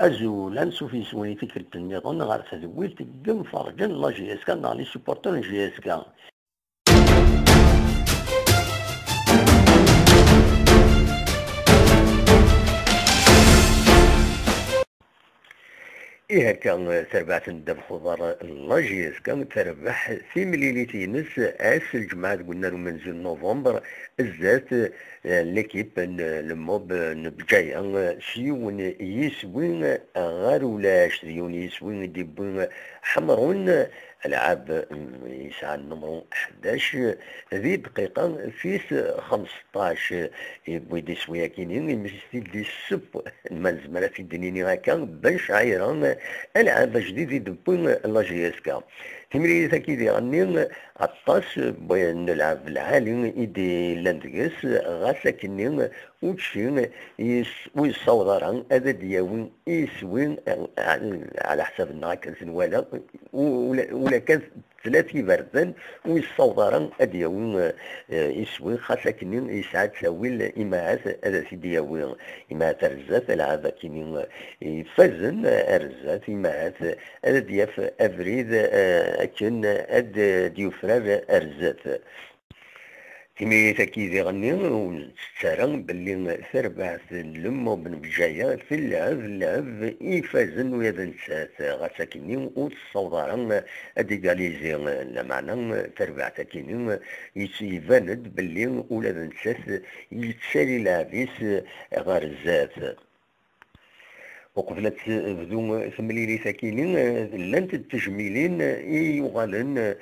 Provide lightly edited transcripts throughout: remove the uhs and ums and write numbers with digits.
أزولا نشوف يسوي فكرة النظام غير تدويل تقم فرجا لا جي اس كا لي سوبورتور جي اس كا. إيه كان تربعت ندب خضر لاجيس كان تربح في مليليتينس عاس الجماعة قلنا له منزل نوفمبر الزات ليكيب الموب نبجايا شيون يسوين غير ولا شريون يسوين ديبون حمرون العاب يسعى النمر 11 ذي دقيقة فيس 15 بويدي شوية كينين مستي دي السب المنزمرة في الدنيني هكا بن شعيران العاب جديد دبون لا جي اس كا. تمري ذاكي دي غني عطاس بين نلعب العالي ايدي لاندكس غاسا كنين وتشين ويصوران هذا دياوين يسوين على حساب النهار ولا ولا كان ثلاثي بردان ويصوران دياوين يسوين خاصة كنين يسعد ساوي الإماعات هذا في دياوين إماعات رزات العادة كنين يفزن رزات إماعات هذا دياف أفريد كن أد ديوفرار أرزات. تيمي تاكيدي غني ونسترن باللي تربع اللمو بن بجاية في اللعب يفازن ويا نسات غاساكيني وتصوضارن اديكاليزي معنى تربع تاكيني يباند باللي ولاد نسات يتسالي لعبيس غارزات. وقبل بدو ثمليلي ساكنين لانت التجميلين يغالن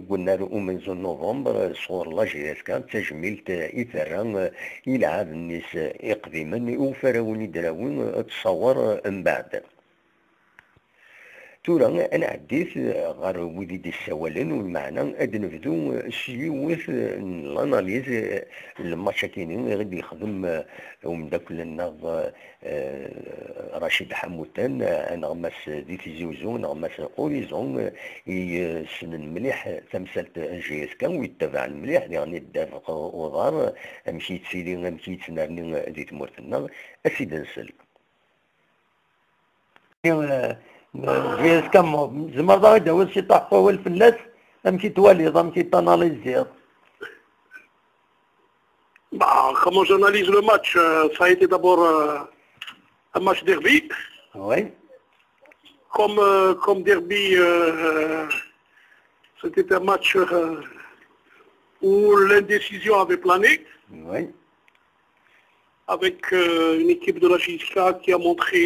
قلنا له منذ نوفمبر صور لا جي اس كان تجميلت إثرا يلعب الناس إقديما وفراوني دراوين تصور من بعد. تورا انا عديت غير ودي دي السوالين والمعنى اد نبدو شيوث الاناليز الماتش كاينين غادي يخدم ومداك الناض رشيد حموتان نغمس دي تيزيوزو نغمس اوريزون يسنن مليح تمثلت جي اس كان ويتبع المليح يعني الدافق وضار مشيت سيدي مشيت سنرني دي تمورتنا اسيد نسل جي اس كام زعما ضا داوز شي طاحوا الفلاس امشي توالي امشي تاناليزي. Comment j'analyse le match, ça a été d'abord un match derby. Oui. Comme derby, c'était un match où l'indécision avait plané. Oui. Avec une équipe de la JSK qui a montré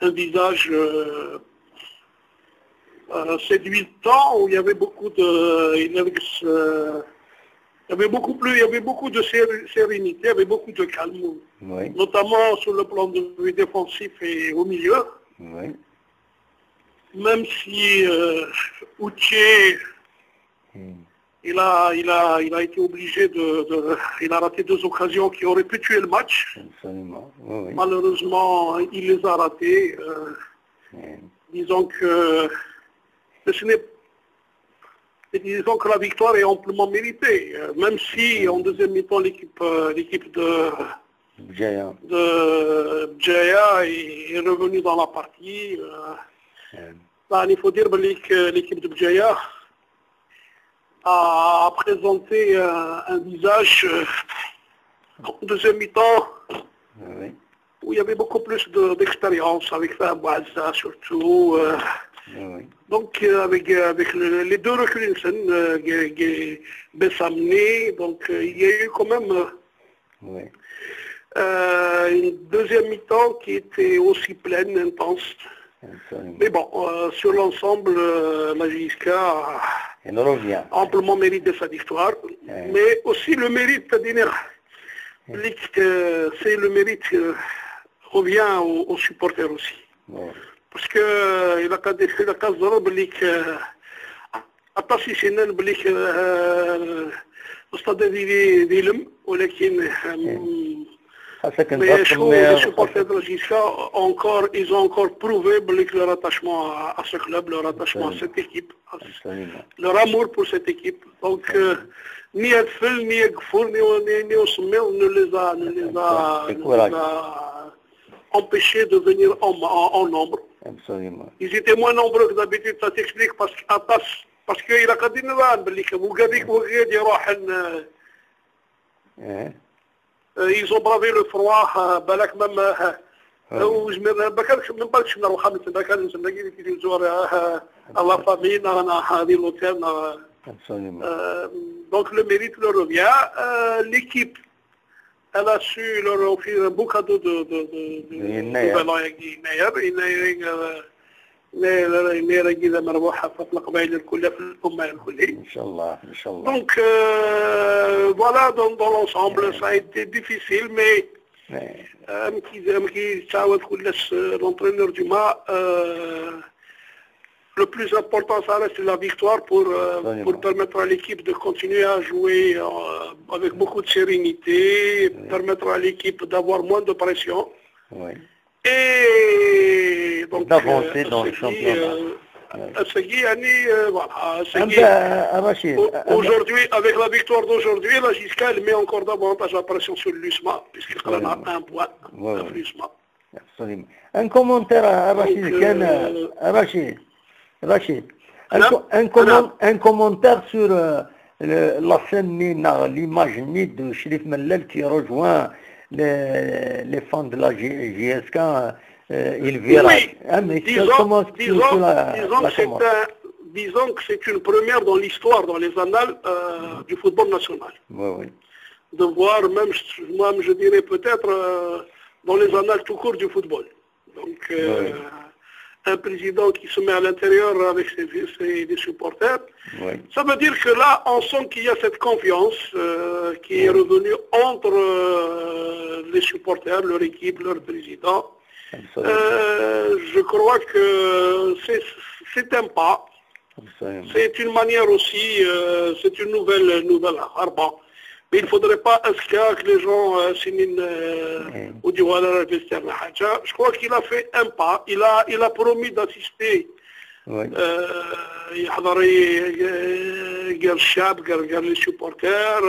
un visage séduisant, où il y avait beaucoup de... il y avait beaucoup de sérénité, il y avait beaucoup de calme, oui. Notamment sur le plan de vue défensif et au milieu. Oui. Même si Outier, il a été obligé il a raté 2 occasions qui auraient pu tuer le match. Absolument. Oui, oui. Malheureusement, il les a ratés. Disons que disons que la victoire est amplement méritée, même si en deuxième mi-temps l'équipe de Bjaya est revenue dans la partie. Il faut dire que l'équipe de Bjaya a présenté un visage en deuxième mi-temps où il y avait beaucoup plus d'expérience avec Fabouaza surtout. Donc avec les 2 reculs, Bessamné, donc il y a eu quand même une deuxième mi-temps qui était aussi pleine, intense. Mais bon, sur l'ensemble, la JSK a amplement mérité sa victoire, mais aussi le mérite, c'est le mérite revient aux supporters aussi. Parce que il a qu'à ضرب لك التاسيسينال بليك الاستاد ديلم ولكن les supporters de la JSK ils ont encore prouvé leur attachement à ce club, leur attachement à cette équipe, leur amour pour cette équipe. Donc ni Adfel, ni Agfour, ni Osmel ne les a empêchés de venir en nombre. Absolument. Ils étaient moins nombreux que d'habitude, ça s'explique parce qu'il a قاعدين نظام باللي وقاديك وقاد يروح ils ont bravé le froid بالك même من بالك شفنا الخمس كان نسمى كي نزور الله فامين هذه l'hôtel. Donc le mérite leur revient. L'équipe, elle a su leur offrir un beau cadeau de nouvel an يناير كذا مربوحة في القبائل الكلها في الأمة الكلية. إن شاء الله إن شاء الله. Donc voilà dans l'ensemble ça a été difficile mais كي تعاود كلش l'entraîneur du match. Le plus important, ça reste la victoire pour permettre à l'équipe de continuer à jouer avec beaucoup de sérénité, permettre à l'équipe d'avoir moins de pression. Oui. Et donc, d'avancer dans le championnat. Aujourd'hui, avec la victoire d'aujourd'hui, la Gisca, elle met encore davantage la pression sur l'USMA, puisqu'elle en a un point avec l'USMA. Absolument. Un commentaire à Rachid. Rachid, un commentaire sur la scène, l'image de Cherif Mellel qui rejoint les fans de la JSK, il verra. Disons que c'est une première dans l'histoire, dans les annales du football national. Oui. De voir, même je dirais peut-être, dans les annales tout court du football. Donc, un président qui se met à l'intérieur avec ses supporters. Oui. Ça veut dire que là, on sent qu'il y a cette confiance qui est revenue entre les supporters, leur équipe, leur président. Je crois que c'est un pas. C'est une manière aussi, c'est une nouvelle arbre. Mais il ne faudrait pas inscrire que les gens signent ou du je crois qu'il a fait un pas. Il a promis d'assister. يحضر قال الشعب قال les supporters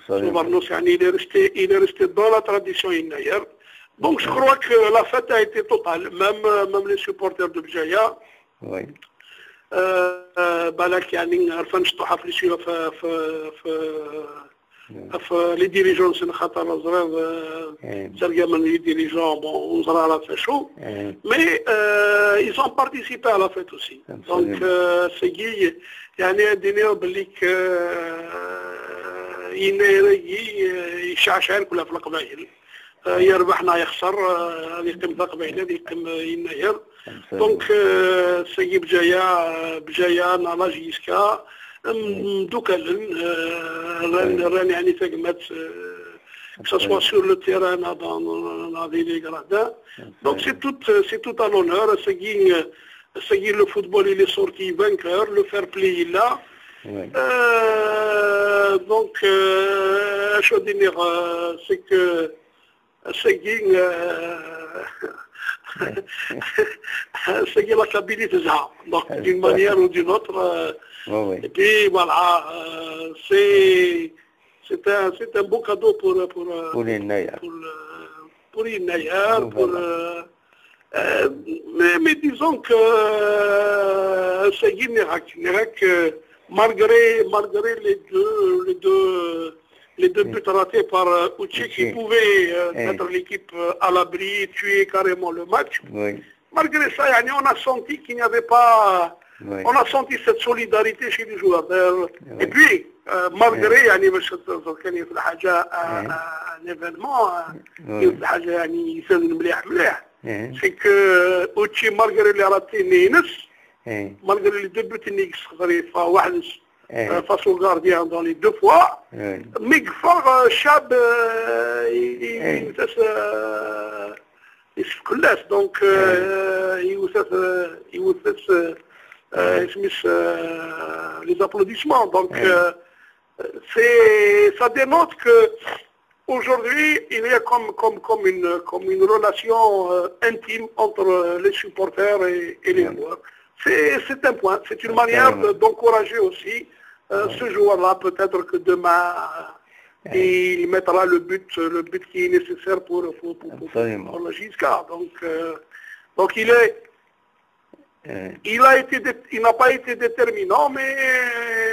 Soumarnos يعني il est resté dans la tradition hier. Donc je crois que la fête a été totale, même les supporters de Bjaya. Oui. بالك يعني عرفنا نشطوا حفل شويه في لي ديريجون سن خاطر الزرير تلقى من لي ديريجون بون وزراره فشو مي ils ont participé à la fête aussi. Donc سي يعني دينيو بليك يشعشع كلها في القبائل يربحنا يخسر هذه قيمة القبائل هذه قيمة يناير. دونك سي بجايا نالا جيسكا مدوكالن ران يعني تقمت que ce soit sur le terrain dans les gradins. Donc c'est tout à l'honneur. Le football il est sorti vainqueur, le fair play il est là. Donc je veux dire c'est que c'est la stabilité ça. Donc d'une manière ou d'une autre. Et puis voilà, c'est un beau cadeau pour Inayar, mais disons que Seguin Nérac, malgré les deux buts ratés par Uchi qui pouvait mettre l'équipe à l'abri, tuer carrément le match. Malgré ça, on a senti qu'il n'y avait pas... On a senti cette solidarité chez les joueurs. Et puis, malgré un événement, c'est que Uchi, malgré les ratés, malgré les deux buts, face au gardien dans les deux fois, mais Chab, donc les applaudissements. Donc ça dénote que aujourd'hui il y a comme une relation intime entre les supporters et les joueurs. C'est un point, c'est une manière d'encourager aussi Ce joueur-là, peut-être que demain, il mettra le but qui est nécessaire pour la JSCA. Donc il n'a pas été déterminant, mais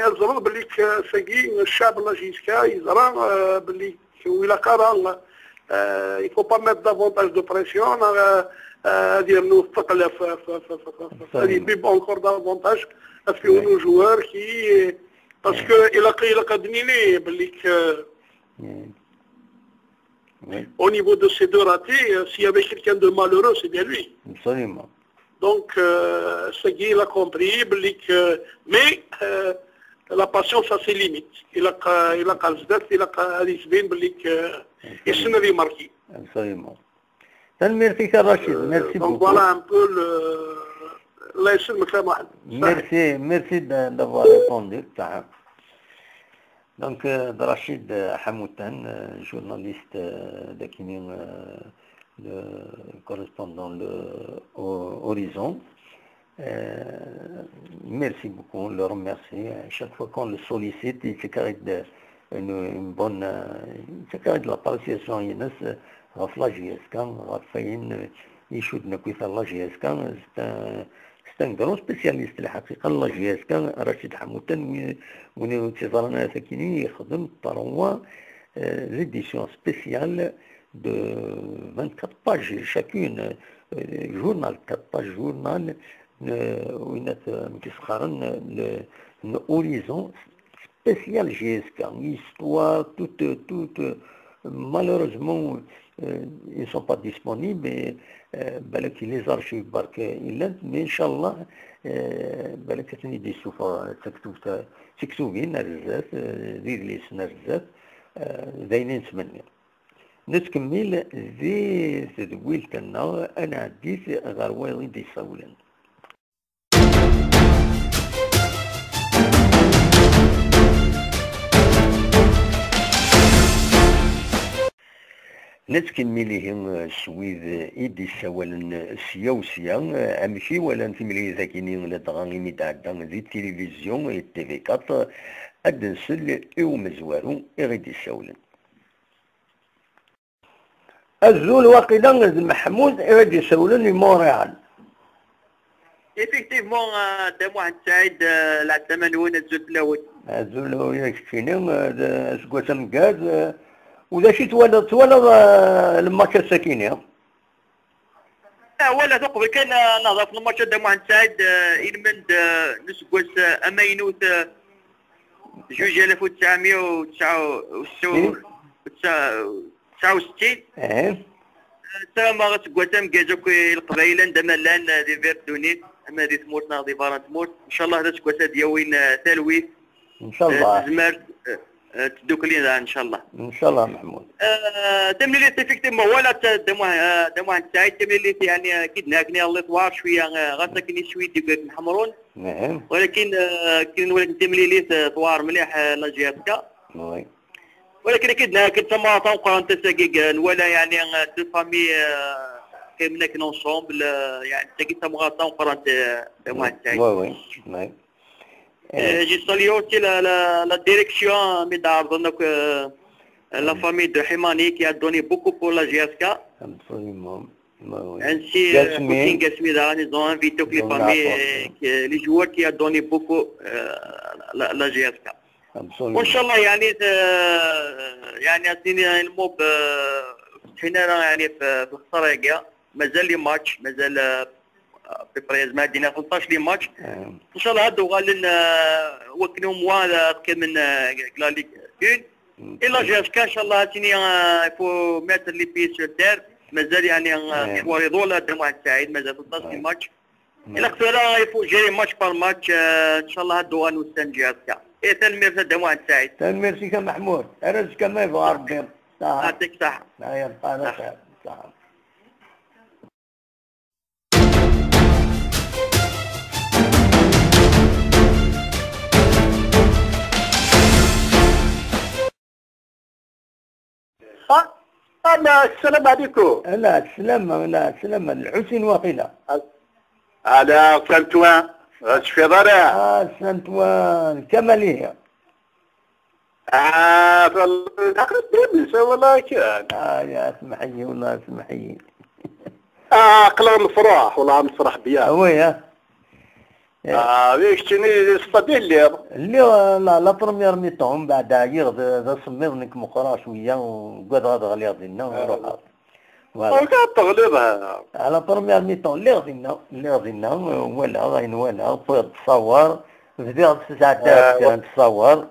الزرد بلي ساقي الشعب لا JSCA يزرع بلي ولا كرا il faut pas mettre davantage de pression dire nous ثقل في encore davantage parce que nos joueurs qui parce que il a قدني بلي au niveau de ces deux ratés, s'il y avait quelqu'un de malheureux, c'est bien lui. Absolument. Donc, Segui, il a compris, mais la patience a ses limites. Il a calzdet, il a risbin, il s'en est marqué. Absolument. Merci Rachid, merci beaucoup. Donc voilà un peu Merci d'avoir répondu. Donc, Rachid Hamoutan, journaliste d'Akinim, correspondant de Horizon. Merci beaucoup, on le remercie. Chaque fois qu'on le sollicite, il se caractérise une bonne. Il se caractérise l'appréciation. Il y a la JSK, il shoot ne peut pas la JSK. C'est un grand spécialiste الحقيقة الله JSK رشيد حموتان ونتظرنا ساكنين يخدم parfois l'édition spéciale de 24 pages chacune journal 4 pages journal وين متسخرن l'horizon spécial JSK histoire toute malheureusement ils ne sont pas disponibles بالك les archives برك إلا mais إن شاء الله بالك تاني دي سوفا تكتبين بزاف زيد لي سنة بزاف دايرين نتمنى نتكمل زي تدويل تاعنا أنا عديت غير وايض دي صولن نتكملهم شويذ إيدي سوالا سياوسيا أمشي ولا نتملي ذاكينين لدغاني متعدان ذي التلفزيون التيفي 4 أدنسل إو مزوارو إغيدي سوالا الزول واقيلا محمود إغيدي سوالا لمونريال Effectivement, Damouane Saïd, la Tamanoune, الزول الزول يكفينا سكوتم كاز وذا شي تولد الماتش السكيني ولا تقبل كان نهضر في الماتش داموان سعيد إلمند نسقوس أمينوت 2969 سما غتقوسم كازوك القبايلة دمالان دي فيردونيت أما دي ثمورت ناضي فاران ثمورت إن شاء الله هذا تقوسا دياوين تلويث إن شاء الله زمرت تدوكلينا ان شاء الله محمود تمليليت افكتيفمون ولا دموع سعيد تمليليت يعني اكيد ناكني الله طوار شويه غاسكني شويه ديك محمرون نعم ولكن تمليليت طوار مليح لا جياسكا ولكن اكيد ناكن تما توقع انت ساقيق ولا يعني دو فامي كاملين اونصومبل يعني تاكي تما توقع انت دموع سعيد وي J'ai salué aussi la direction, donc la famille de Himani qui a donné beaucoup pour la GSK. Absolument. Ainsi, Poutine Gasmida, ils ont invité toutes les familles, les joueurs qui ont donné beaucoup la GSK. Absolument. Inch'Allah, يعني أثنين الموب هنا يعني في الخسارة مازال لي ماتش مازال بريز ما دينا 15 لي ماتش ان شاء الله هادو غالين وكنو موا كمن كلاليك اون الا جاسكا ان شاء الله تاني فو ماتر لي بي سور تير مازال يعني شواري دولا دموع سعيد مازال 16 لي ماتش الا كثر يفو جيري ماتش بار ماتش ان شاء الله هادو غانو ستان جاسكا اي تنمير دموع سعيد تنمير سي محمود ارز كما يبغى ربي يعطيك الصحة يبقى على خير صح السلام عليكم. لا السلام الحسين وقيلة. على سانتوان في ضرع. سانتوان كمالية. في والله كان. يا سمحي والله سمحي. قلا نفرح والله نفرح بيا. ويا. ويش تشني صدي اللي لا بروميير ميطون بعد يغد صميرنك مقرا شويه وقعد غاد غالي غادينا ونروح. فوالا. تغلبها. على بروميير ميطون اللي غادينا ولا غاين ولا تصور بديت ساعات تصور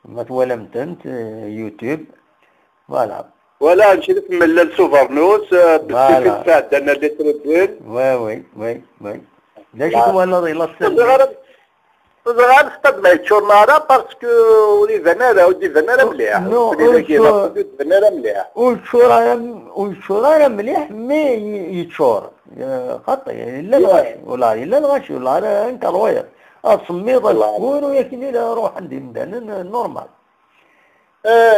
ما تولمت انت يوتيوب فوالا. ولا نمشي نتملل سوفرنوس بالسيف تاع انا اللي تردين. وي ليش ولا لا غير خطب ما يتشورنارا باسكو ولي فنانا ودي فنانا مليح. فنانا مليح. والشورى مليح مي يتشور خطي الا الغاشي ولا انت روير اصميض الكون وياكني روح عندي مدان نورمال.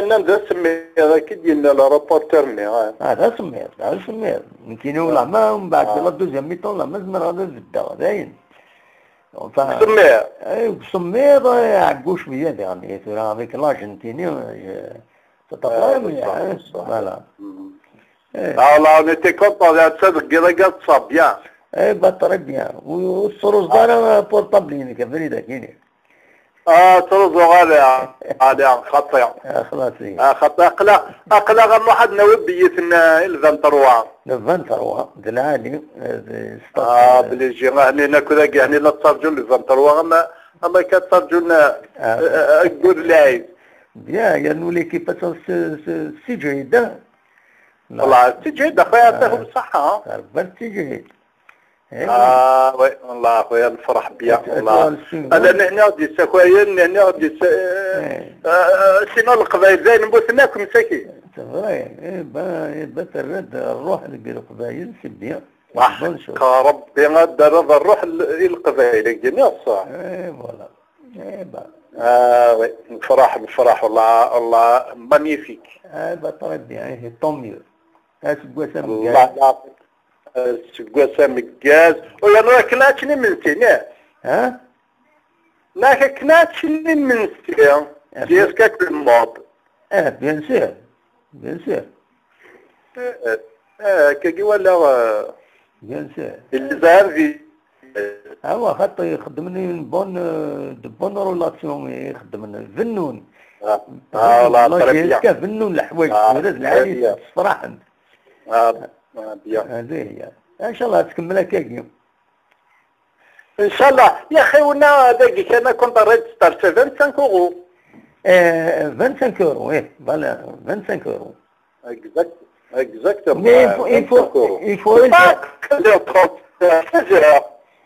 نبدا سميها كي ديالنا لا رابورتور مي هذا سمير يمكن ولا ما من بعد لا دوزيام ميطون لا مازال غادي نبدا باين سمير عقو شويه يعني افيك لارجنتيني تتقايم فوالا. والله نيتي كونطون تصدق كذا تصاب بيان. با تري بيان والصروز دار بورطابلين كفريدا كيني. ترزو غالي خطير. خلاصي. خطير اقلا غير واحد نوي بيتنا الفانتروا دلالي. بلي جي هاني ناكل يعني لا ترجو الفانتروا اما كترجو لنا نقول لايف. بيان نولي كيفاش السجيده. والله السجيده خويا يعطيهم الصحه. السجيد. وي والله خويا نفرح بيا والله. انا هنا غادي خويا هنا غادي سينا القبايل زين نبوسناكم مساكين. با ترد الروح للقبايل سبيا. ربي غدر الروح للقبايل جميع الصح. فوالا. وي نفرح والله مانيفيك. با ترد يعني طوميو. اسكوا الله سكوا مكاز ويا انا كناتني من سنه. ناك كناتني من سنه ديسكاك بالموض. بيان سير كي ولا بيان سير اللي ظهر في خاطر يخدمني بون رولاسيون يخدمنا فنون. والله تربيه فنون الحوايج العالي صراحه. هذه هي ان شاء الله تكملها كاكي ان شاء الله يا اخي. وانا داك انا كنت ريجستر 25 اورو. 25 اورو فوالا 25 اورو exactement.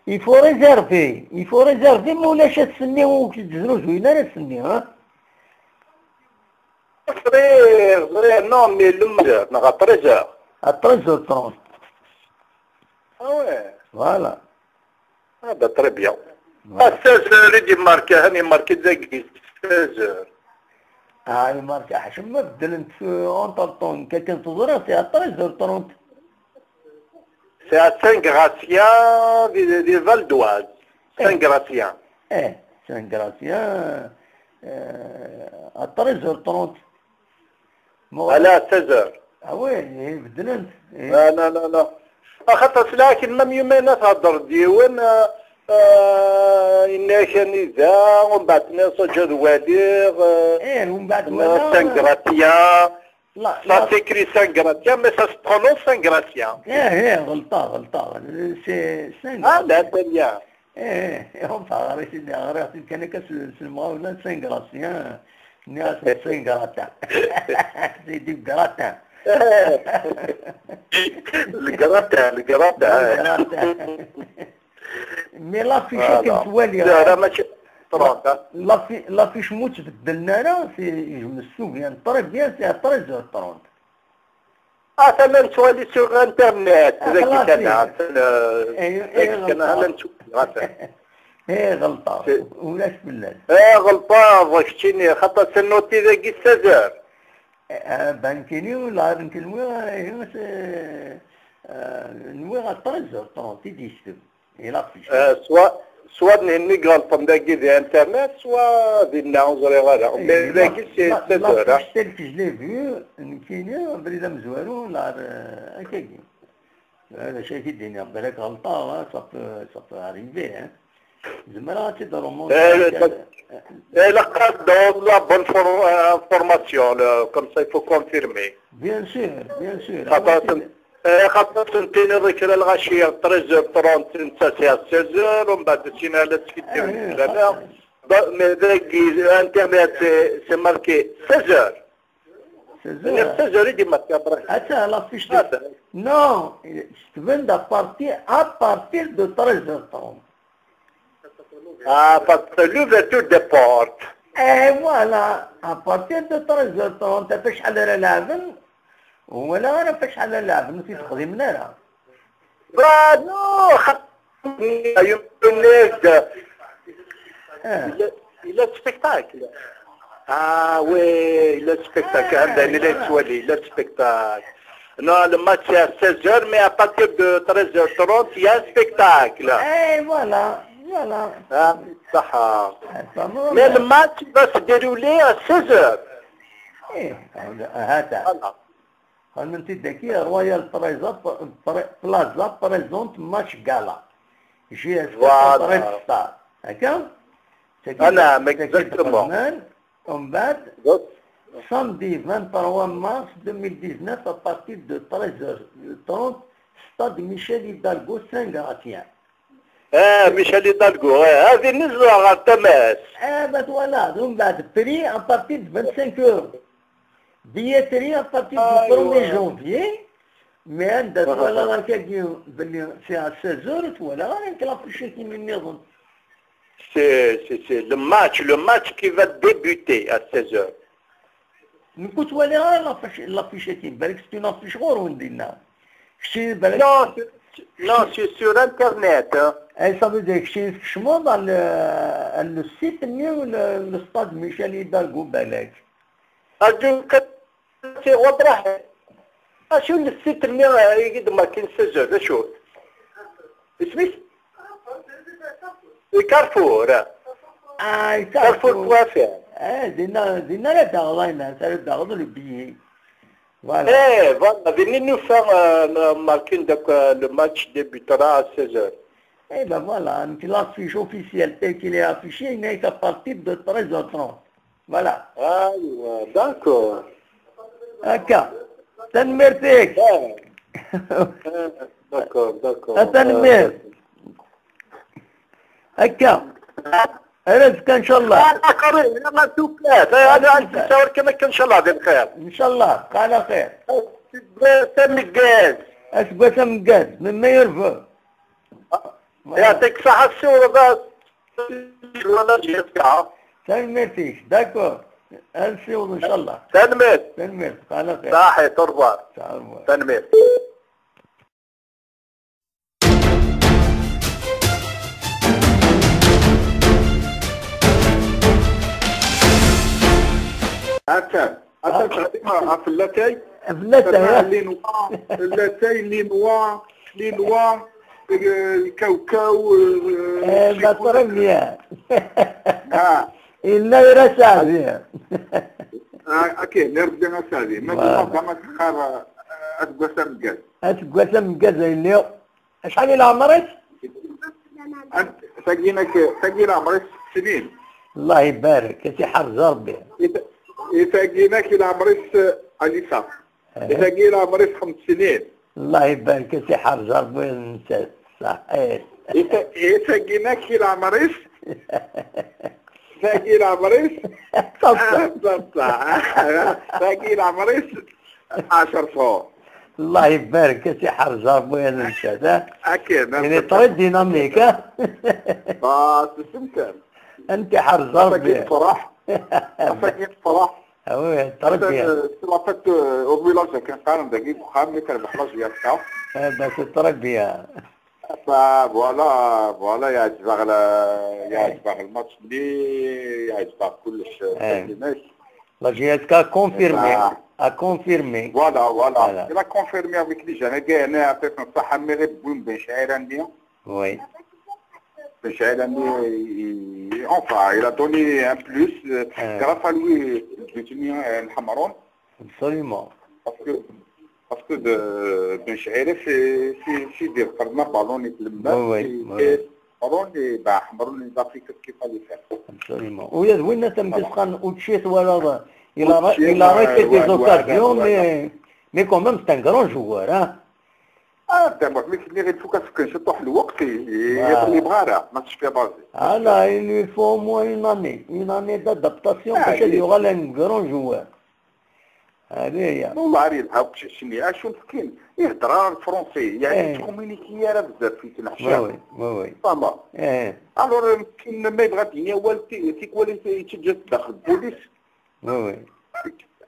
il faut réserver مولاش تسني وتجزرو زوينه لا تسني صغير نو مي لما نغا 13 13h30. وي فوالا. هذا تري بيان. 16 يجي ماركه هاني ماركه زاكي 16. ماركه حشم ما بدلت اونتر طون كان تنتظرها سي 13h30. سي 5 غراسيان دي فالدواز 5 غراسيان. 5 غراسيان 13h30. على 16h. وي بدلت. لا خاطر لكن مم يومين تهضر ديوان إنا كان إذا ومن بعد ناس جدوالير. ومن بعد سانغراتيان. لا تكري سانغراتيان مي سا سبرونونس سانغراتيان. غلطة سي لا تانيا. غير كان كسلمغاونا سانغراتيان ناس سانغراتا سيدي بكراتا. القراطة مي لافيش كنت والي. لا ماشي لافيش موت بدلنا راه في السوق يعني طريق بيان سي 13h30. انا نتوالي سوغ انترنت ذاك كان نشوف غلطة ولاش بالله. غلطة شتيني خاطر سنوتي ذاك السجر. بانكيني ولا نكلمو نوي 13h30 تيدي يشتم يلافيش. سواء نهني غلطن داكي ديال انترنت سواء ديالنا نزري غادا مي داكي سي 16 لا ستيل كي جلي فيو كاينه بريده مزوالو نهار هكاكي هذا شيء في الدنيا بالك غلطه صافي اريفي زعما راه تيضرو لقات دون لا بون فورماسيون كوم سا يفو كونفيرمي بيان سور خاطر سنتين الركله الغاشيه 13:30 انت سي 16 ومن بعد سينا لا تفيديو الكلام مي داكي انترنت سي ماركي 16 16 يدي ما كبر حتى لا فيش نو تبان ابارتير دو 13:30 parce que l'ouverture des portes. voilà, à partir de 13h30 تفش على لعبن ولا انا فش على لعبن نسيت تخدمنا راه. برافو خطني يمكن إلى سبيكتاكل. وي إلى سبيكتاكل عندنا إلى سوالي إلى سبيكتاكل. Non, le match c'est à 16h, mais à partir de 13h30, il y a un spectacle. Voilà. صح. Mais le match va se dérouler à 16h. هذا. قال انت ذكيه رويال بلازا بريزونت ماتش غالا. جي اس ستار. هكا؟ أنا اكزاكتومون. ومن بعد samedi 23 mars 2019 à partir de 13h30 stade Michel Hidalgo Saint-Gratien. ميشيل هيدالغو هذه نزلة على التماس. بس ولا ومن بعد بري à partir de 25 euros. billetterie à partir du 1er janvier. mais عندك ولا راه كيجيو باللي سي à 16h ولا راه كلافيشي كي من نظن. C'est le match qui va débuter à 16h. نكوت ولا لافيشي كي بالك سي اون افيش غور وندينا. شتي بالك Non, c'est sur internet. Ça veut dire que c'est franchement dans le site mieux le stade Michel Hidalgo بالك. c'est واضح. شو السيت اللي يقد ما كاين 16 شو اسمه كارفور. كارفور كوافير. دينا لا تغلينا تاخذ لي بيي. Voilà. Voilà, venez nous faire marquer le match débutera à 16h. Ben voilà, l'affiche officielle telle qu'il est affiché, il n'est qu'à partir de 13h30. Voilà. Ah, d'accord. Ok. Tanmertek. D'accord. Tanmer. Ok. رزقك ان شاء الله. يلا توكلات هذا انت تصور كما ان شاء الله بالخير. ان شاء الله على خير. سم الجاز. اسبوع الجاز مما يرفع. يعطيك الصحة الصورة بس. ولا جيتك. تنمرتيش داكور. الصور ان شاء الله. تنمر على خير. صحي تربى. تنمر. أكثر فلاتاي لينوا الكاوكاو بطرمية إلا يرسع فيها أكيد نرجع نسالي ما دام تخار أتقسم جاز اليوم شحال العمرك؟ تجينا عمرك سنين الله يبارك سي حرز ربي يتاقيناك إلى عمريس عليسا يتاقي إلى عمريس 5 سنين الله يبارك سي حرز ربي نسى صحيح يتاقيناك إلى عمريس تاقي إلى عمريس تاقي إلى عمريس 10 شهور الله يبارك سي حرز ربي نسى أكيد يعني طريق ديناميك تسمتر أنت حرز ربي فرح فرح وي تربية صرافت وفيلاج كان قارن دقيق وخامي كان بحلاج يركاو بس التربية فوالا يعجبك الماتش ملي يعجبك كلش لا جيتك كونفيرمي كونفيرمي فوالا il a confirmé avec les gens هنا عطيتنا الصحة مي غير بوين بين شعير عندي وي Ben Chahel, enfin, il a donné un plus grâce à lui de tenir un Hamaron. Absolument. Parce que Ben Chahel, c'est des ballons et le ballon et Hamaron, il a fait ce qu'il fallait faire. Absolument. Oui, وين تم تسخن وتشيت ولا il a arrêté des occasions, mais quand même c'est un grand joueur, hein. دابا ملي غيتفوكس كنشطو واحد الوقت يبغى راه ما تشفي بازي. Là, il lui faut au moins une année d'adaptation parce qu'il y aura un grand joueur. هذه والله عارف يلعب شنو شوف كاين يهضر الفرونسي يعني تكومونيكي راه بزاف في الحشام. وي فما الوغ يمكن ما يبغى الدنيا والو ولا يتجسد داخل البوليس. وي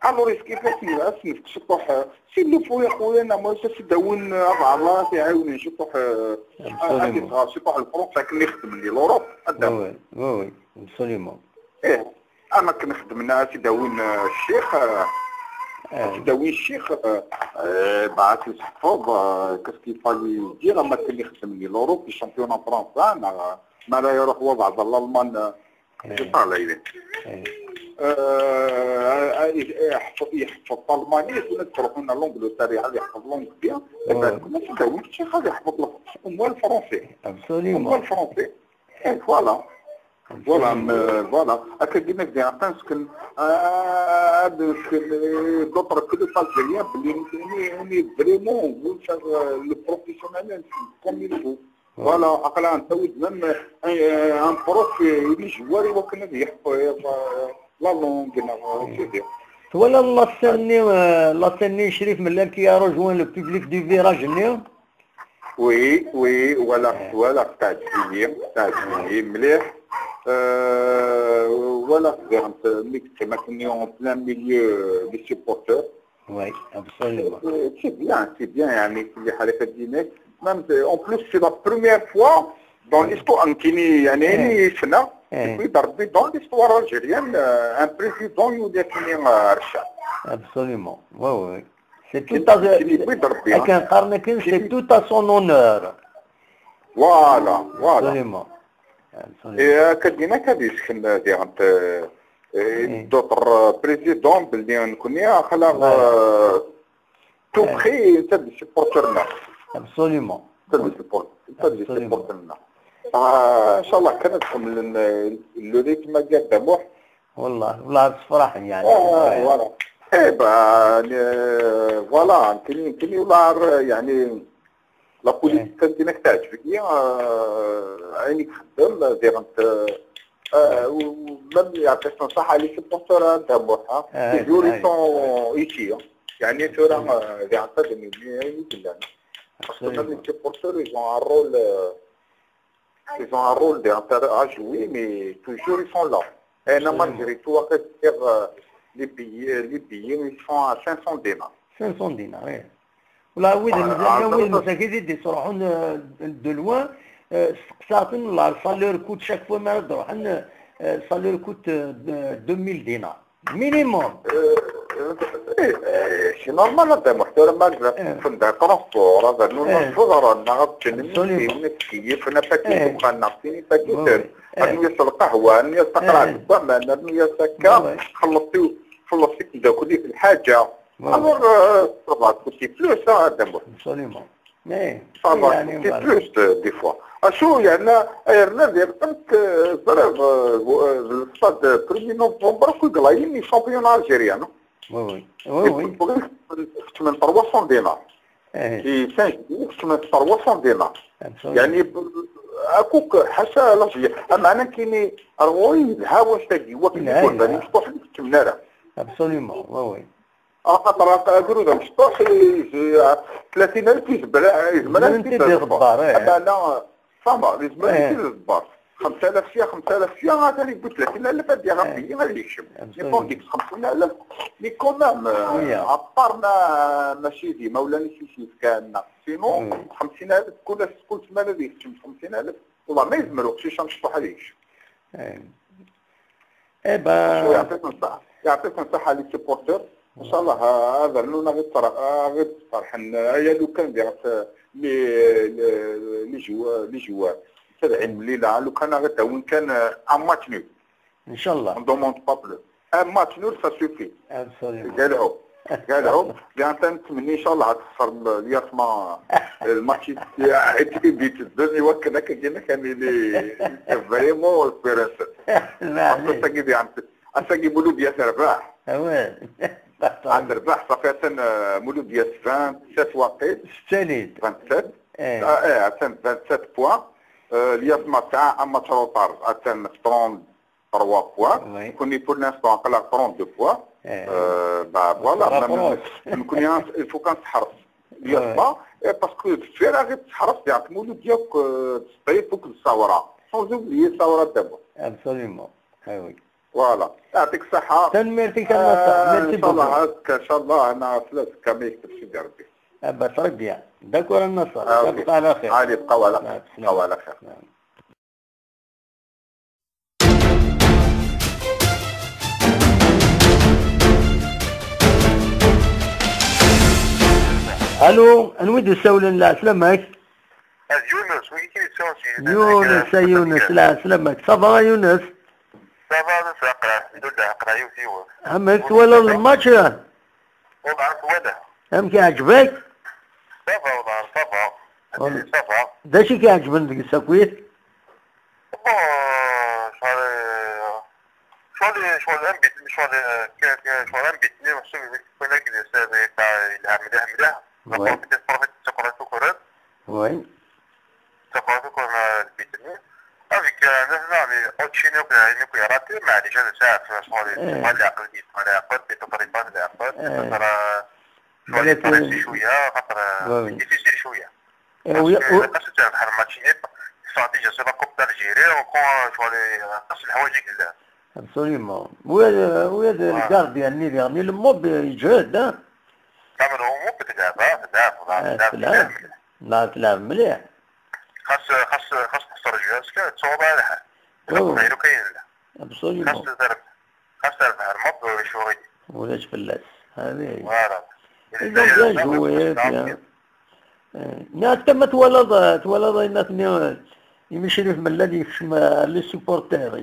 الوغ كيف اسمك شطوح سيلفو يا خويا انا ما تداون الله يعاوني شطوح شطوح الفرنسا كان يخدم لي لوروب. وي ابسوليومون. انا كنخدم لنا تداون الشيخ تداوي الشيخ بعث لي صحفوب كيف فالي يدير اما كان يخدم لي لوروب في شامبيون فرنسا ما لا يروح هو بعض الالمان يطالع اليه يحفظ الالماني كنا تروحوا لنا لونجلتير يحفظ لونج بيان كنا تداوي الشيخ هذا يحفظ هو الفرنسي هو الفرنسي فوالا هكا ديما كدير كان d'autres que les Algériens on est vraiment le professionnel comme il faut. Voilà عقلها نسوي même un prof اللي جواري وكنا يحفظ لا لونغ سي ولا لاسني شريف من كي a rejoint le public du virage نيو. وي ولا تعجبني مليح. Voilà, c'est en plein milieu des supporters. Oui, absolument. C'est bien, même en plus c'est la première fois dans l'histoire dans l'histoire algérienne un président qui définit Rchad. Absolument, oui. C'est tout à son honneur. Voilà. Absolument. كدينا كديسكن ديال دوطر بريزيدون باللي نكوني خلاص تو بخي انت دي سيبورترنا. ابسوليومون. انت دي سيبورترنا. ان شاء الله كندخل لو ريتم ديال الدموع. والله تفرح يعني. فوالا. فوالا كاين ولا يعني لا بوليتيك كانت تعجبك عينيك خدام ديرنت ميم يعطيك نصيحة لي سيبورتور تاعها توجور يسون ايتي يعني ترى يعطيك عينيك كلها خصنا لي سيبورتور ils ont un rôle à jouer mais toujours ils sont là. انا malgré tout les billets ils sont à 500 dinars. 500 dinars oui. ولا وين المساكين اللي يصرحون دو لوان ساعتين لا الصالير كوت شاك فوا ما تروح الصالير كوت 2000 دينار مينيموم. شي نورمال هذا محترم فندق ترونسبور هذا نوصل نغطي كيف انا فاكر وخانا نعطيني فاكر نيس القهوه نيس تقرا الزمان نيس هكا خلصتي داك ديك الحاجه. Alors, ça va coûter plus, ça, d'abord. Absolument. Ça va coûter plus, des fois. يعني le stade 1er novembre كل غلايين champion algérien. Oui. من 300 دينار. في 5 من 300 دينار. يعني اكوك حاشا لاجي اما كاين روي الهوا تاعي وكل بالي مفتوح لك التمناره. Absolument. Oui. خاطر قالوا مفتوح 30000 يزمر انا فما يزمر الزبار 5000 فيها غادي يقول 30000 هذه غادي غادي يكشف يكون ديك 50000 مي كومام عطرنا ماشي ديما ولا نسيت كان سينو 50000 كل سمانه يكشف 50000 والله ما يزمروش شي مفتوح هذا يكشف. يعطيك نصيحه لي سيبورتور ان شاء الله هذا لونا غير فرحان هيا لو كان ديال لي جوار 70 مليله لو كان غدا وين كان ان ماتش نول ان شاء الله on demande pas plus un match nul ça suffit ابسوليومون قالهم انت نتمنى ان شاء الله تصفر الياسما الماتش عيتي بيت الدنيا وكذاك كاين كان لي فريمون سبيرانس اساكي دي اساكي مولود ياس رباح عند رباح صافي مولود ياس 27 واقيت ستانيت 27 27 بوان الياسما تاع ماتش روطار اتن 33 بوان كوني بور لانستون قال 32 بوان فوالا نكون الفو كان تحرص الياسما باسكو في راه غير تحرص يعني مولود ديالك تصطيب فوق الثوره سون اوبليي الثوره دابا ابسوليومون وي فوالا يعطيك الصحه تنميرتك ميرسي ان شاء الله هاك ان شاء الله انا فلاس كامل يكتب سيدي ربي تري بيان داكور النصر تبقى على خير عادي بقاو على خير بقاو على خير الو نريد نسول لا سلامك يونس وين كاين يونس يونس لا سلامك صافا يونس صافا نسقرا ندير اقرا يوتيوب عمك ولا الماتش والله ولا ام كيعجبك صافا والله صافا داشي كيعجبني ديك الساكويت شغل امبيتني وشغل كنا كده سابي تاع العمليه مليح تقرا وي تقرا البيتني افيك يعني اوتشينو يعني كيراتي معليش انا ساعه شغل مال العقل ديال العقل بطريقه العقل شويه شويه خاطر ديفيسيل شويه خاص تعرف الماتشيات استراتيجيه سي لا كوب الجيري وكون شغل خاص الحوايج كلها ابسوليومون ويا الكارد يعني الموب يجهد كامل هو تلعب مليح خاص تخسر جهازك تصوب على حال غيرو كاين لا ابسوليومون خاص تعرف الموب شويه ولاش فلاس هذه فوالا اذا جوي حتى ما تولد الناس يمشي في ملادي يفشم لي سوبورتير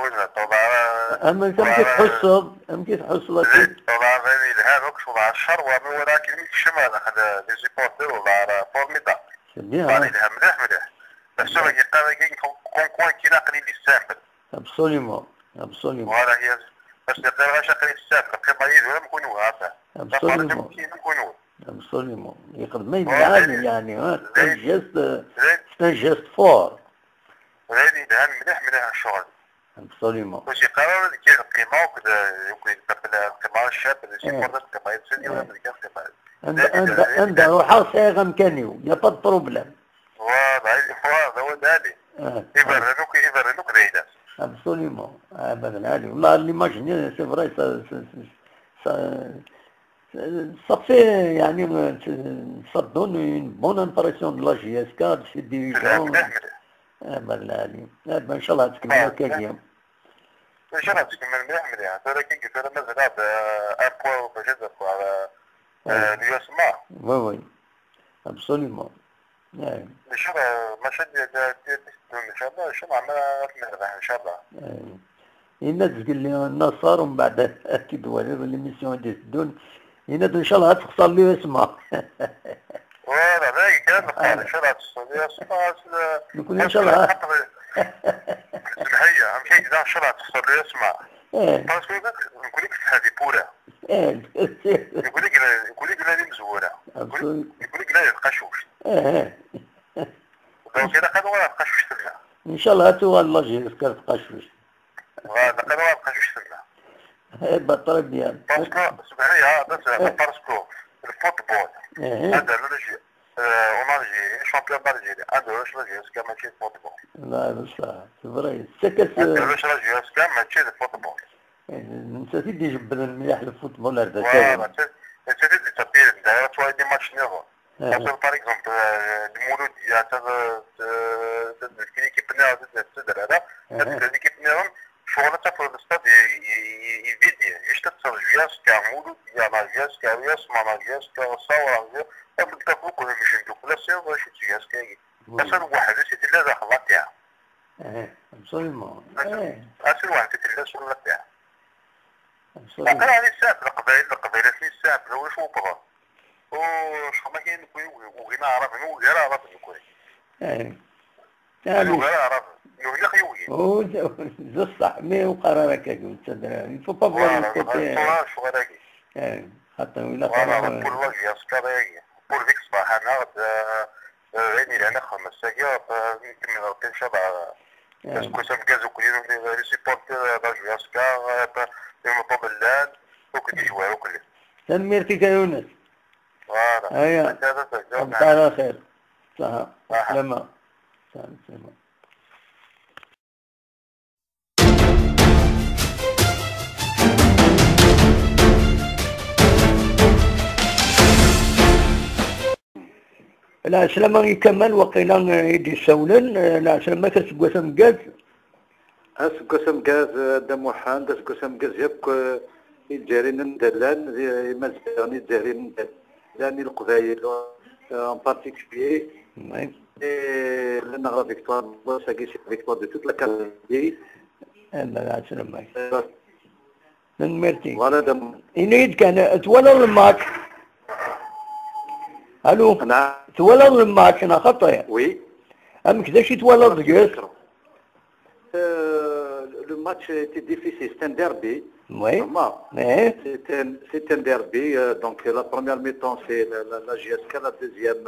ولا طبعا اما كم كتحصد طبعا هذاك شغل على الشر ولكن في الشمال اخذ لي سوبورتير ولا فورميدا بيان مليح بس هو كاين كون كيناقلي لي السامبل ابسوليومون فوالا هي باش نقدر غير شاقلي السامبل قبايل ولا نكونوا هذا ابسوليومون يقدم يدعم يعني جيست فور غادي يدعم مليح الشغل ابسوليومون باش يقرر كيف القيمه وكذا يمكن يقبل القيمه الشاب اللي سيبورت القيمه السنيه ولا القيمه عنده روحه صايغه مكانيو يا با بروبليم فوالا هو دالي يبرنوك بعيدات ابسوليومون ابدا عالي والله اللي ماجيني سي فري صافي يعني صدون اون بون امبرسيون دو لا جي اس كا دو سي ديريجون ابدا عالي ان شاء الله تكمل هكا ايام ان شاء الله تكمل مليح ولكن كيف انا مازال ان بوان باش نزرقوا على اليوسما وي ابسوليومون ان شاء الله ماشي ديال ان شاء الله عمال نربح ان شاء الله الناس قال لي النصر ومن بعد اكيد هو ليميسيون ديال الدون الناس ان شاء الله تخسر لي اسمها فوالا باقي كان ان شاء الله تخسر لي اسمها نكون ان شاء الله سمحيه مشي كذا ان شاء الله تخسر لي اسمها باسكو نقول لك هذه بوره يقول لك لا مزوره يقول لك لا القشوش دونك اذا قالوا لا القشوش تبدا ان شاء الله تو الله يجيك القشوش هذا قالوا لا القشوش تبدا بطل بيان باسكو سمحيه باسكو الفوتبول هذا لوجي اون الجيري شامبيون بالجيري هذا واش لاجي اسكا ماشي الفوتبول لا بصح فري سكت واش لاجي اسكا ماشي الفوتبول انت تدي جبل مليح الفوتبول هذا انت تدي تبير داير شويه دي ماتش نيفو باسكو باغ اكزومبل المولود يا كيكيب ناو تدير هذا كيكيب ناو شغل تاع الاستاد يفيدي ايش تصير جياس كمولود يا ما جياس كرياس ما جياس كصور تبدا كل مش ندوك لا سير واش جياس كاي أصل واحد تتلا ذا خلاص تاعها. ابسوليمون. أصل واحد تتلا شغل تاعها. وقال على الساب القبائل في الساب لو شو بغا. وش ما كاين كوي وغينا عرف إنه غير عرف كوي. يعني غير عرف يوجد خيوي. زو صح مي وقرارك يا جماعة تدري. يفو با بوان كوتي. شو غير حتى ولا قرار. بور واجي أسكاري. بور فيكس بحنا غني لنا خمس ساعات يمكن من 40 شبعة. بس كوسام جازو كلهم لي سيبورتر باجو أسكار المطلوب اللان وكل جوار وكله. تنميرتك يا يونس. فوالا. أيوة. أنت على خير. صح. سلامة. سلامة. لا سلامة يكمل وقيلا يدي سولن لا سلامة كسقوسم جاز أسقوسم جاز دموحان أسقوسم جاز يبقى الجارين ندلان مازالني الجارين ندلان القبائل en particulier لأن غير فيكتوار ساكي سي فيكتوار دو توت لا كارتي لا سلامة من ميرتي فوالا دم ينيد كان تولى الماتش الو نعم تولى الماتش انا خطأ وي ام كذا شي تولى الجيش le match était difficile, c'est un derby. Oui. C'est un derby. Donc la première mi-temps c'est la GSK, la deuxième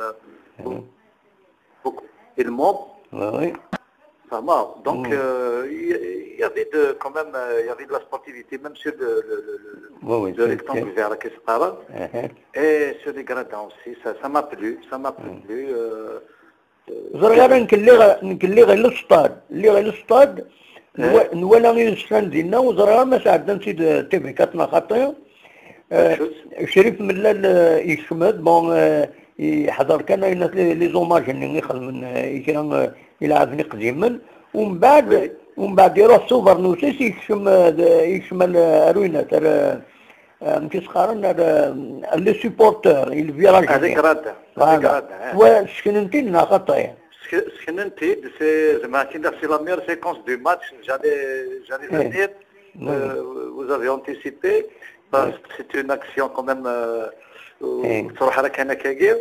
il monte. Oui. Ça marche. Donc il y avait quand même il y avait de la sportivité même sur le rectangle vert qui se parle. Et sur les gradins aussi. Ça m'a plu. Ça m'a plu. زرغا نكلي غير للسطاد اللي غير للسطاد نولا غير السفان ديالنا وزرغا ما ساعدنا نسيت تيفيكاتنا خاطيه شريف ملال يشمد بون يحضر كان لي زوماج اللي يخدم كان يلعبني قديما ومن بعد يروح سوبر نوسيس يشم الروينات كيسقارن لي سيبورتور الفيراج هذيك راده وسكننتينا خطايا سكننتي سي زعما كاين سي لا ميور سيكونس دو ماتش j'allais venir vous avez anticipé parce que c'est une action quand même تروح لك هنا كاكير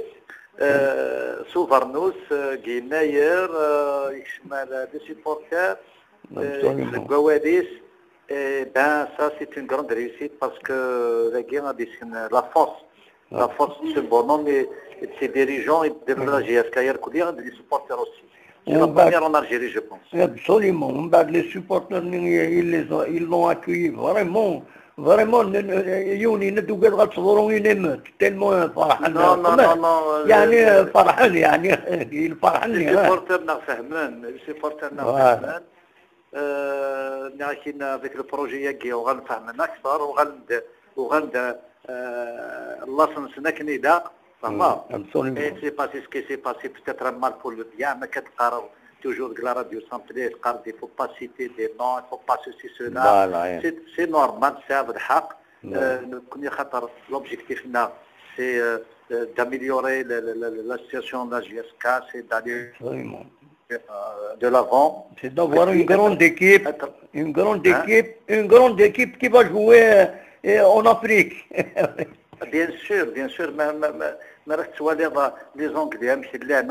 سوفرنوس جيناير يشمل دي سيبورتور الكواليس. Ben ça c'est une grande réussite parce que la guerre a la force de ce bonhomme et de ses dirigeants et de la GSK et des supporters aussi. C'est la première en Algérie je pense. Absolument. Les supporters ils l'ont accueilli vraiment يوني ندو قد غتصورون ينمت تلمو فرحان non يعني فرحان يعني الفرحان السيبورتر فهمان فهمان لكن avec le projet ياكي وغنفهم اكثر وغند الله سنسنا كنيدا فما سي باسي سكي سي باسي بتاتر مال بول بيان ما كتقراو توجور لا راديو سامبلي قال دي فو با سيتي دي نون فو با سوسي سولا سي نورمال سي الحق كون خاطر لوبجيكتيفنا سي d'améliorer la situation de la GSK, c'est d'aller de l'avant. C'est d'avoir une grande équipe qui va jouer en Afrique. Bien sûr, mais reste les Anglais,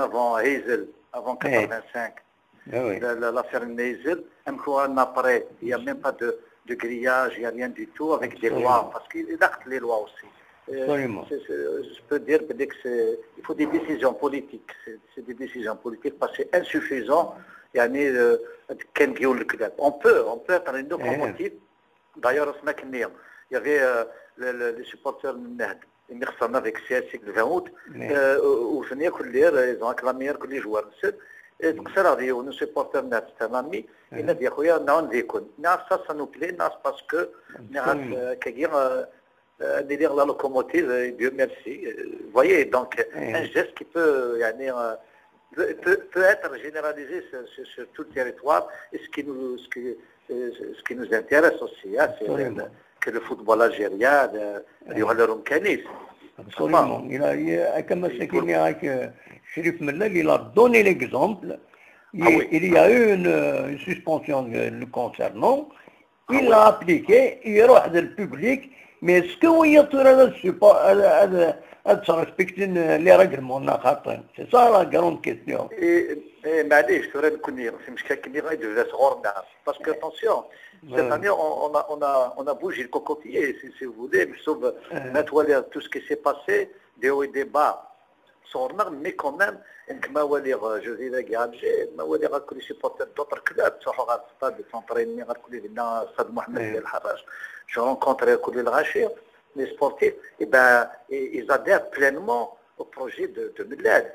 avant Hazel, avant 85, l'affaire Hazel, après, il n'y a même pas de grillage, il n'y a rien du tout, avec des lois, parce qu'il acte les lois aussi. Je peux dire qu'il faut des décisions politiques. C'est des décisions politiques parce que c'est insuffisant. On peut être une locomotive. D'ailleurs, il y avait les supporters avec CSC le 20 août, où ils ont acclamé que les joueurs. Donc ça arrive, nous supporters Tamami, et nous disons ça nous plaît, parce que délire la locomotive, Dieu merci. Vous voyez, donc un geste qui peut être généralisé sur tout le territoire. Et ce qui nous intéresse aussi, c'est que le football algérien, il y aura le Romkanis. Absolument. Comme Chérif Mellal, il a donné l'exemple. Il y a eu une suspension le concernant. Il l'a appliqué, il est le public. Mais est-ce que vous respectez les règlements? C'est ça la grande question. معليش ثورة نكون في مشكل كني غير صغور الناس parce que attention cette année on a bougé le cocotier si vous voulez sauf nettoyer tout ce qui s'est passé des hauts et des bas صورنا mais quand même كما ولي جوزيلا كاعجي ما ولي غاكل سيبورتر دوطر كلاب تروحوا غا ستاد تونطريني غتقولي لنا استاد محمد ديال الحراج جو رونكونتري كل الغاشي les sportifs et ben ils adhèrent pleinement au projet de Mellal.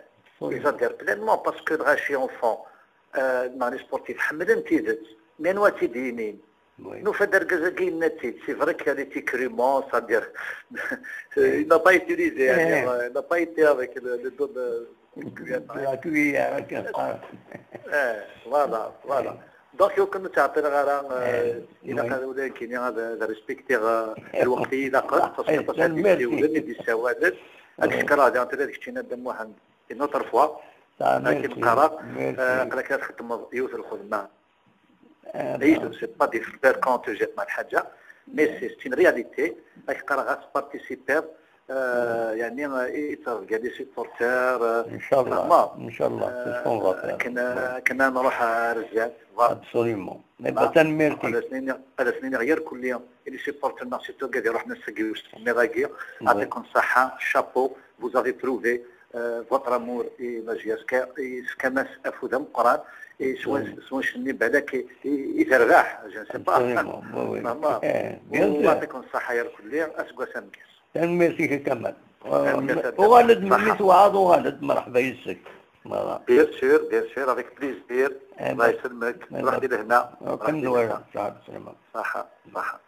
Ils adhèrent pleinement parce que الغاشي enfant dans les sportifs حملن تيدت من واتي دينين nous fait درجة كاين تيد c'est vrai qu'il y a des petits cruments c'est-à-dire il n'a pas utilisé il n'a pas été avec le dos de la cuillère voilà donc يمكن تعطينا غير الى كانوا كاينين هذا ريسبكتي الوقت الى قد تصير ولد بالسوادات اكثر هذا انت داك نادم واحد une autre fois كيبقى قالك تخدم يوث الخدمه ليس سي با دي فير كونت جات مع الحاجه مي سي une réalité راك راه غاتبارتيسيبير يعني يترجع دي سيبورتير ان شاء الله ان شاء الله كنا نروح رزات ابسوليومون مثلا ميرتي على سنين غير كل يوم اللي سيبورتير ناسيتو قاعد يروح نسقيو ميراكي يعطيكم الصحه شابو vous avez trouvé votre amour et la GSK كما افودهم القران سواء شني بالك يتربح جو سي با يعطيكم الصحه يا الكل اسكو سامكس ميرسي كمال وغالد مليت وعاض وغالد مرحبا يسك بيان سور افيك بليزير الله يسلمك روح لهنا كم دويره صحه صحه